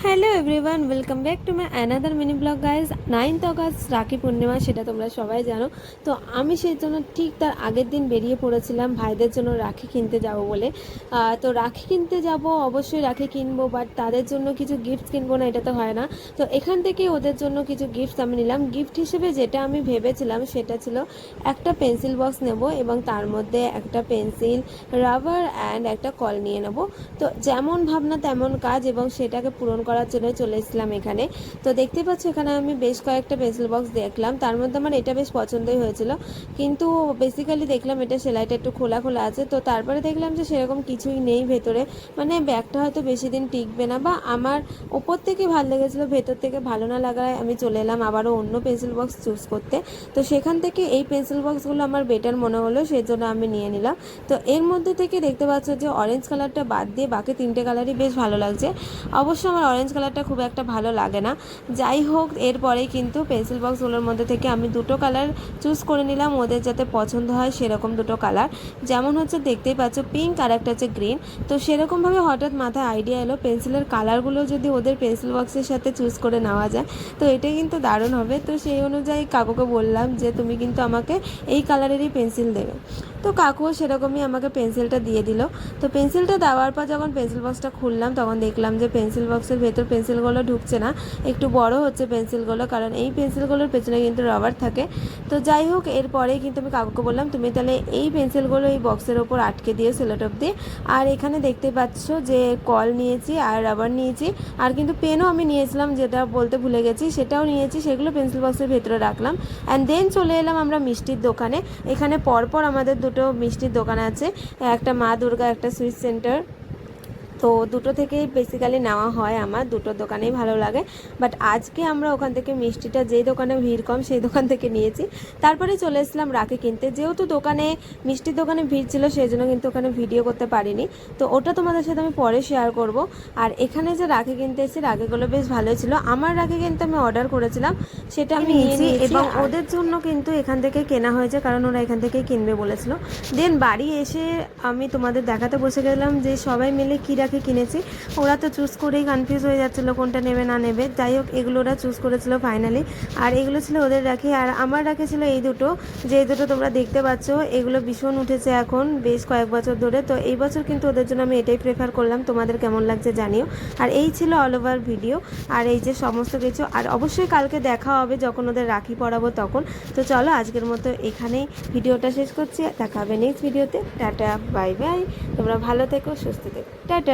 Hello everyone, welcome back to my another mini blog guys. 9th August Rakhi Purnima, সেটা তোমরা সবাই জানো। তো আমি সেই জন্য ঠিক তার আগের দিন বেরিয়ে পড়েছিলাম ভাইদের জন্য রাখি কিনতে যাব বলে। তো রাখি কিনতে যাব, অবশ্যই রাখি কিনবো, বাট তাদের জন্য কিছু গিফট কিনবো না, এটা তো হয় না। তো এখান থেকে ওদের জন্য কিছু গিফট আমি নিলাম। গিফট হিসেবে যেটা আমি ভেবেছিলাম সেটা ছিল একটা পেন্সিল বক্স নেব এবং তার মধ্যে একটা পেন্সিল, রাবার অ্যান্ড একটা কল নিয়ে নেব। তো যেমন ভাবনা তেমন কাজ, এবং সেটাকে পূরণ করার জন্য চলে এসেছিলাম এখানে। তো দেখতে পাচ্ছ এখানে আমি বেশ কয়েকটা পেন্সিল বক্স দেখলাম, তার মধ্যে আমার এটা বেশ পছন্দই হয়েছিল, কিন্তু বেসিক্যালি দেখলাম এটা সেলাইটা একটু খোলা খোলা আছে। তো তারপরে দেখলাম যে সেরকম কিছুই নেই ভেতরে, মানে ব্যাগটা হয়তো বেশি দিন টিকবে না, বা আমার ওপর থেকে ভালো লেগেছিলো, ভেতর থেকে ভালো না লাগায় আমি চলে এলাম আবারও অন্য পেন্সিল বক্স চুজ করতে। তো সেখান থেকে এই পেন্সিল বক্সগুলো আমার বেটার মনে হলো, সেই জন্য আমি নিয়ে নিলাম। তো এর মধ্যে থেকে দেখতে পাচ্ছ যে অরেঞ্জ কালারটা বাদ দিয়ে বাকি তিনটে কালারই বেশ ভালো লাগছে। অবশ্য আমার অরেঞ্জ কালারটা খুব একটা ভালো লাগে না। যাই হোক, এরপরেই কিন্তু পেন্সিল বক্সগুলোর মধ্যে থেকে আমি দুটো কালার চুজ করে নিলাম, ওদের যাতে পছন্দ হয় সেরকম দুটো কালার। যেমন হচ্ছে দেখতেই পাচ্ছ পিঙ্ক, আর একটা হচ্ছে গ্রিন। তো সেরকমভাবে হঠাৎ মাথায় আইডিয়া এলো পেন্সিলের কালারগুলো যদি ওদের পেন্সিল বক্সের সাথে চুজ করে নেওয়া যায় তো এটা কিন্তু দারুণ হবে। তো সেই অনুযায়ী কাকুকে বললাম যে তুমি কিন্তু আমাকে এই কালারেরই পেন্সিল দেবে। তো কাকুও সেরকমই আমাকে পেন্সিলটা দিয়ে দিল। তো পেন্সিলটা দেওয়ার পর যখন পেন্সিল বক্সটা খুললাম তখন দেখলাম যে পেন্সিল বক্সের ভেতর পেন্সিলগুলো ঢুকছে না, একটু বড় হচ্ছে পেন্সিলগুলো, কারণ এই পেন্সিলগুলোর পেছনে কিন্তু রাবার থাকে। তো যাই হোক, এরপরেই কিন্তু আমি কাকুকে বললাম তুমি তাহলে এই পেন্সিলগুলো এই বক্সের ওপর আটকে দিও সেলোটেপ দিয়ে। আর এখানে দেখতে পাচ্ছ যে কল নিয়েছি আর রাবার নিয়েছি, আর কিন্তু পেনও আমি নিয়েছিলাম, যেটা বলতে ভুলে গেছি, সেটাও নিয়েছি। সেগুলো পেন্সিল বক্সের ভেতরে রাখলাম। অ্যান্ড দেন চলে এলাম আমরা মিষ্টির দোকানে। এখানে পরপর আমাদের দুটো মিষ্টির দোকান আছে, একটা মা দুর্গা, একটা সুইট সেন্টার। তো দুটো থেকেই বেসিক্যালি নেওয়া হয়, আমার দুটো দোকানেই ভালো লাগে। বাট আজকে আমরা ওখান থেকে মিষ্টিটা যেই দোকানে ভিড় কম সেই দোকান থেকে নিয়েছি। তারপরে চলে এসেছিলাম রাখি কিনতে। যেহেতু দোকানে মিষ্টির দোকানে ভিড় ছিল সেই জন্য কিন্তু ওখানে ভিডিও করতে পারিনি, তো ওটা তোমাদের সাথে আমি পরে শেয়ার করব। আর এখানে যে রাখি কিনতে এসেছি, রাখিগুলো বেশ ভালোই ছিল। আমার রাখি কিন্তু আমি অর্ডার করেছিলাম, সেটা আমি নিয়েছি, এবং ওদের জন্য কিন্তু এখান থেকে কেনা হয়েছে, কারণ ওরা এখান থেকেই কিনবে বলেছিল। দেন বাড়ি এসে আমি তোমাদের দেখাতে বসে গেলাম যে সবাই মিলে কী রাখি কিনেছি। ওরা তো চুজ করেই কনফিউজ হয়ে যাচ্ছিলো কোনটা নেবে না নেবে। যাই হোক, এগুলো ওরা চুজ করেছিল ফাইনালি, আর এগুলো ছিল ওদের রাখি। আর আমার রাখি ছিল এই দুটো, যে দুটো তোমরা দেখতে পাচ্ছ। এগুলো ভীষণ উঠেছে এখন বেশ কয়েক বছর ধরে। তো এই বছর কিন্তু ওদের জন্য আমি এটাই প্রেফার করলাম। তোমাদের কেমন লাগছে জানিও। আর এই ছিল অল ওভার ভিডিও, আর এই যে সমস্ত কিছু। আর অবশ্যই কালকে দেখা হবে যখন ওদের রাখি পরাবো তখন। তো চলো আজকের মতো এখানেই ভিডিওটা শেষ করছি, দেখা হবে নেক্সট ভিডিওতে। টাটা, বাই বাই, তোমরা ভালো থেকো, সুস্থ থেকো, টাটা।